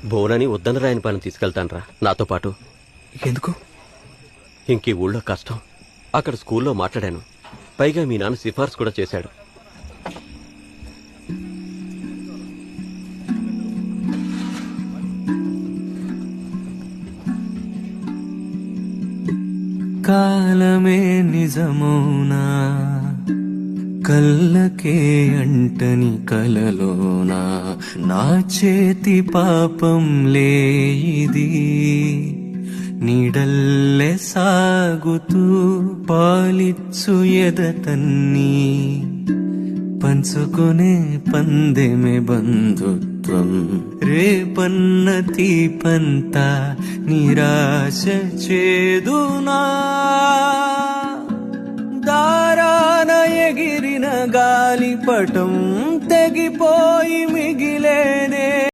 బోనని ఉద్దనరాయనిపాలెం తీసుకెళ్తాన్రా నాతో పాటు. ఎందుకు? ఇంకీ ఊళ్ళో కష్టం. అక్కడ స్కూల్లో మాట్లాడాను. పైగా మీ నాన్న సిఫార్సు కూడా చేశాడు. కాలమే నిజమౌనా కళ్ళకే అంటని కలలోనా నా చేతి పాపం లేయిది నీడల్లే సాగుతూ పాలిచ్చు ఎదతన్ని పంచుకునే పందెమే బంధుత్వం రేపన్న తీపంత నిరాశ చేదునా దారాన ఎగిరిన గాలిపటం తెగిపోయి మిగిలేనే